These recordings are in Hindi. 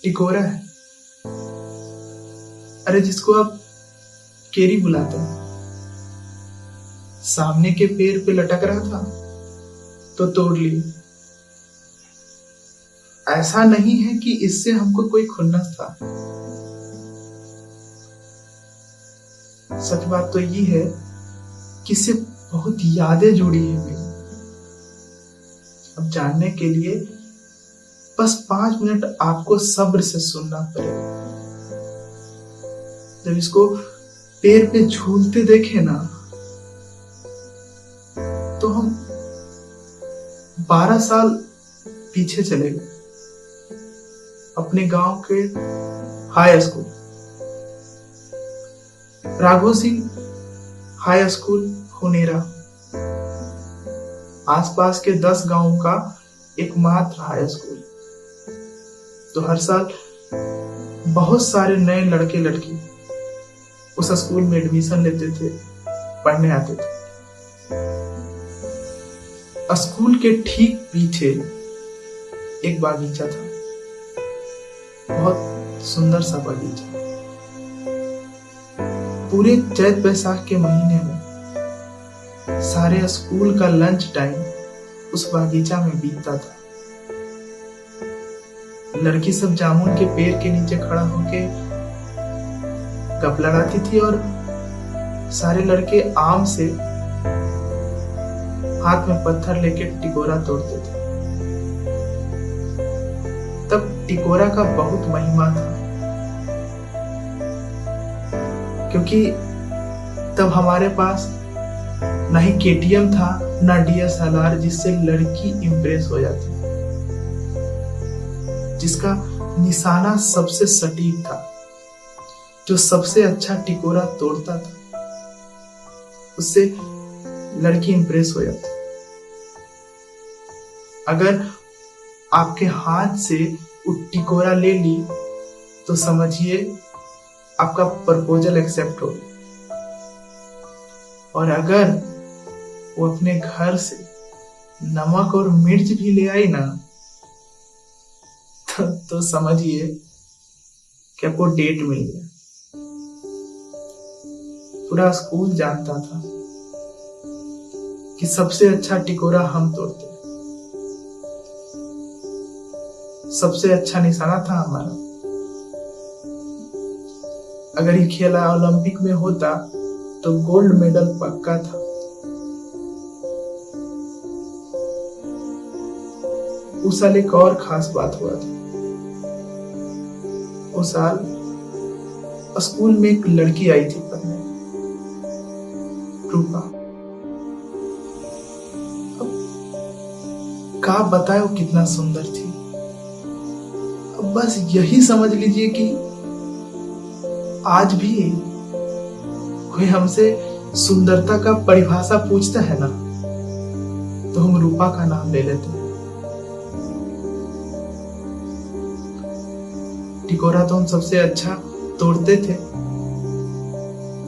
टिकोरा है। अरे जिसको आप केरी बुलाते हैं, सामने के पेड़ पे लटक रहा था तो तोड़ लिए। ऐसा नहीं है कि इससे हमको कोई खुन्नस था। सच बात तो ये है कि इससे बहुत यादें जुड़ी है मेरी। अब जानने के लिए बस 5 मिनट आपको सब्र से सुनना पड़ेगा। जब इसको पेड़ पे झूलते देखे ना, तो हम 12 साल पीछे चले गए, अपने गांव के high school, Raghav Singh high school हुनेरा, आसपास के 10 गांवों का एकमात्र हाई स्कूल। तो हर साल बहुत सारे नए लड़के लड़की उस स्कूल में एडमिशन लेते थे, पढ़ने आते थे। स्कूल के ठीक पीछे एक बागीचा था, बहुत सुंदर सा बागीचा। पूरे चैत बैसाख के महीने में सारे स्कूल का लंच टाइम उस बागीचा में बीतता था। लड़की सब जामुन के पेड़ के नीचे खड़ा होके गप लड़ाती थी और सारे लड़के आम से हाथ में पत्थर लेके टिकोरा तोड़ते थे। तब टिकोरा का बहुत महिमा था, क्योंकि तब हमारे पास ना ही केटीएम था ना डीएसएलआर जिससे लड़की इंप्रेस हो जाती, जिसका निशाना सबसे सटीक था, जो सबसे अच्छा टिकोरा तोड़ता था, उससे लड़की इंप्रेस हो जाती। अगर आपके हाथ से वो टिकोरा ले ली तो समझिए आपका प्रपोजल एक्सेप्ट हो गया। और अगर वो अपने घर से नमक और मिर्च भी ले आई ना, तो समझिए कि आपको डेट मिल गया। पूरा स्कूल जानता था कि सबसे अच्छा टिकोरा हम तोड़ते, सबसे अच्छा निशाना था हमारा। अगर ये खेला ओलंपिक में होता तो गोल्ड मेडल पक्का था। उस साल एक और खास बात हुआ था। उस साल स्कूल में एक लड़की आई थी पढ़ने, रूपा। अब क्या बताए वो कितना सुंदर थी। अब बस यही समझ लीजिए कि आज भी कोई हमसे सुंदरता का परिभाषा पूछता है ना, तो हम रूपा का नाम ले लेते हैं। टिकोरा तो हम सबसे अच्छा तोड़ते थे,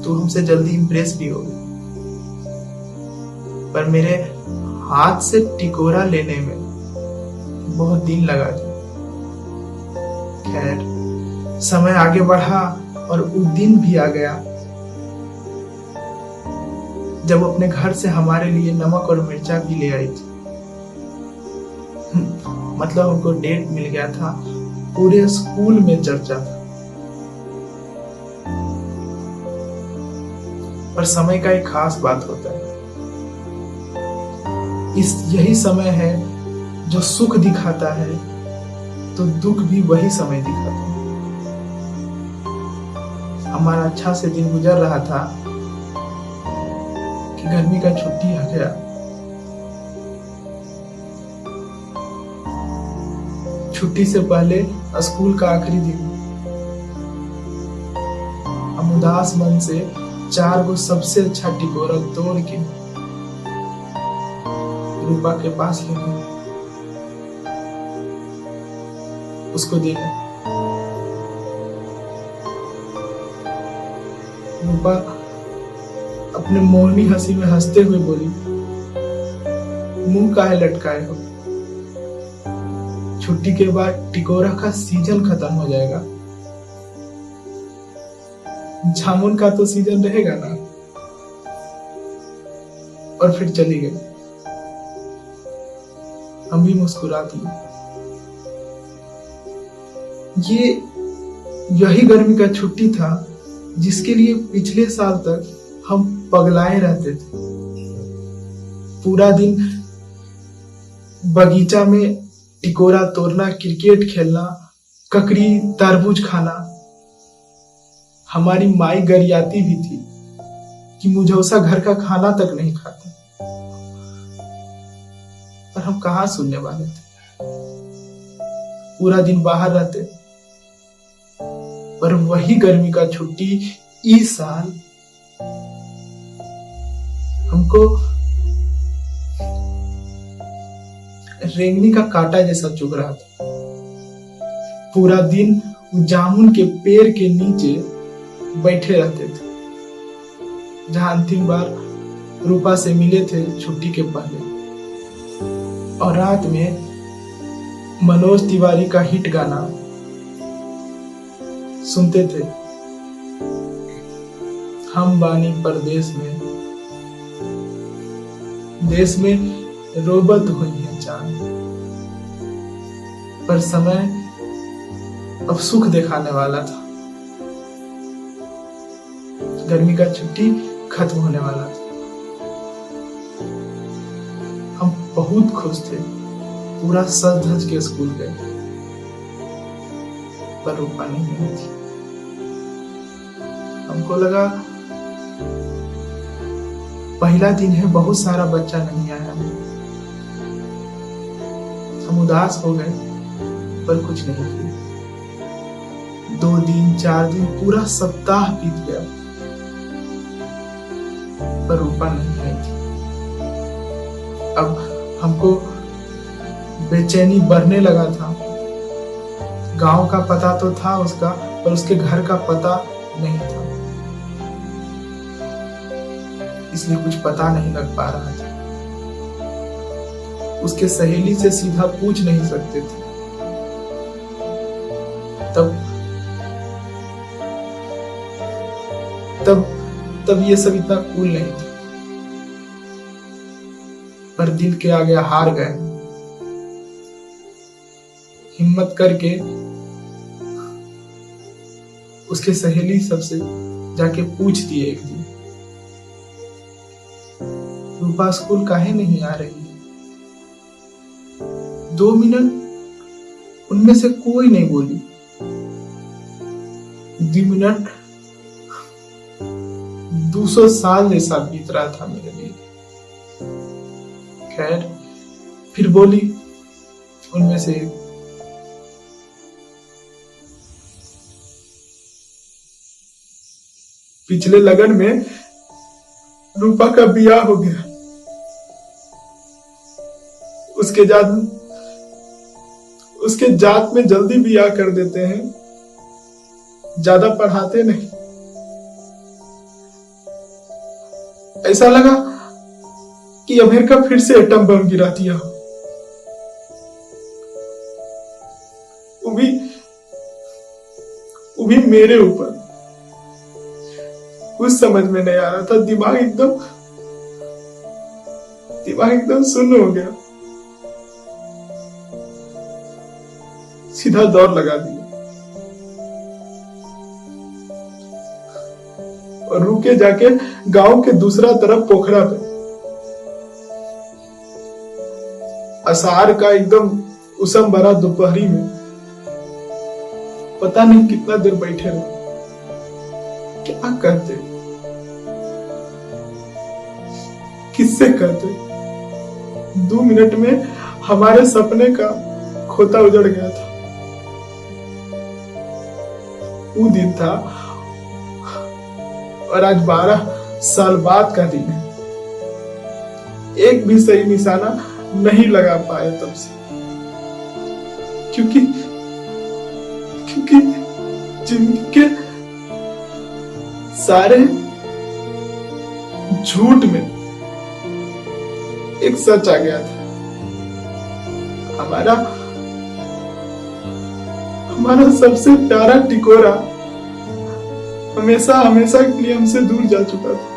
तो हमसे जल्दी इंप्रेस भी हो गए। पर मेरे हाथ से टिकोरा लेने में बहुत दिन लगा था। खैर, समय आगे बढ़ा और वो दिन भी आ गया जब अपने घर से हमारे लिए नमक और मिर्चा भी ले आई थी। मतलब हमको डेट मिल गया था, पूरे स्कूल में चर्चा था। पर समय का एक खास बात होता है, यही समय है जो सुख दिखाता है, तो दुख भी वही समय दिखाता है। हमारा अच्छा से दिन गुजर रहा था कि गर्मी का छुट्टी आ गया। छुट्टी से पहले स्कूल का आखिरी दिन। हम उदास मन से 4 गो सबसे अच्छा टिकोरा तोड़ के रूपा के पास ले गए, उसको दे। रूपा अपने मोहनी हंसी में हंसते हुए बोली, मुंह काहे लटकाए हो, छुट्टी के बाद टिकोरा का सीजन खत्म हो जाएगा। जामुन का तो सीजन रहेगा ना। और फिर चली गई। हम भी मुस्कुरा दिए। यही गर्मी का छुट्टी था जिसके लिए पिछले साल तक हम पगलाए रहते थे। पूरा दिन बगीचा में टिकोरा तोड़ना, क्रिकेट खेलना, ककड़ी तरबूज खाना। हमारी माई गरियाती भी थी कि मुझौसा घर का खाना तक नहीं खाता, पर हम कहाँ सुनने वाले थे। पूरा दिन बाहर रहते। पर वही गर्मी का छुट्टी इस साल हमको रेंगनी का कांटा जैसा चुभ रहा था। पूरा दिन जामुन के पेड़ के नीचे बैठे रहते थे, जहां अंतिम बार रूपा से मिले थे छुट्टी के पहले। और रात में मनोज तिवारी का हिट गाना सुनते थे, हम बानी परदेश में, देश में रोबत हुई है जान। पर समय अब सुख दिखाने वाला था। गर्मी का छुट्टी खत्म होने वाला था। हम बहुत खुश थे। पूरा सज धज के स्कूल गए, पर रूपा नहीं आई थी। हमको लगा पहला दिन है, बहुत सारा बच्चा नहीं आया है। हम उदास हो गए, पर कुछ नहीं किया। 2 दिन 4 दिन पूरा सप्ताह बीत गया, पर रूपा नहीं आई थी। अब हमको बेचैनी बढ़ने लगा था। गांव का पता तो था उसका, पर उसके घर का पता नहीं था, इसलिए कुछ पता नहीं लग पा रहा था। उसके सहेली से सीधा पूछ नहीं सकते थे। तब ये सब इतना कूल नहीं था। पर दिल के आगे हार गए। हिम्मत करके उसके सहेली सबसे जाके पूछ दिए एक दिन, रूपा स्कूल काहे नहीं आ रही है? 2 मिनट उनमें से कोई नहीं बोली। 2 मिनट 200 साल जैसा बीत रहा था मेरे लिए। खैर, फिर बोली उनमें से एक, पिछले लगन में रूपा का ब्याह हो गया। उसके जात में जल्दी ब्याह कर देते हैं, ज्यादा पढ़ाते नहीं। ऐसा लगा कि अमेरिका फिर से एटम बम गिरा दिया। वो भी मेरे ऊपर। कुछ समझ में नहीं आ रहा था। दिमाग एकदम सुन्न हो गया। सीधा दौड़ लगा दिया और रुके जाके गांव के दूसरा तरफ पोखरा पे। असार का एकदम उसम भरा दोपहरी में पता नहीं कितना देर बैठे रहे। क्या कहते, किससे कहते? 2 मिनट में हमारे सपने का खोता उजड़ गया था। वो दिन था और आज 12 साल बाद का दिन है। एक भी सही निशाना नहीं लगा पाए तब से, क्योंकि जिंदगी के सारे झूठ में एक सच आ गया था। हमारा सबसे प्यारा टिकोरा हमेशा हमेशा के लिए हमसे दूर जा चुका था।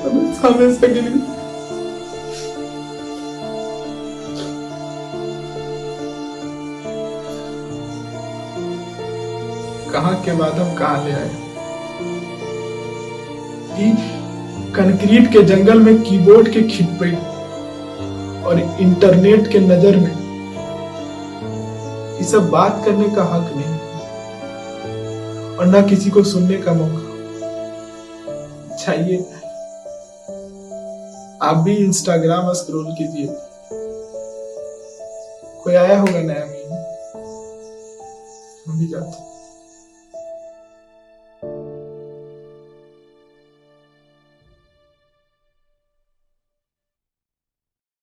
हमेशा हमेशा के लिए। कहाँ के बाद हम कहाँ ले आए कि कंक्रीट के जंगल में कीबोर्ड के खिड़पे और इंटरनेट के नजर में ये सब बात करने का हक नहीं और ना किसी को सुनने का मौका चाहिए। आप भी इंस्टाग्राम स्क्रॉल कीजिए, कोई आया होगा नया मीम, हम भी जाते हैं।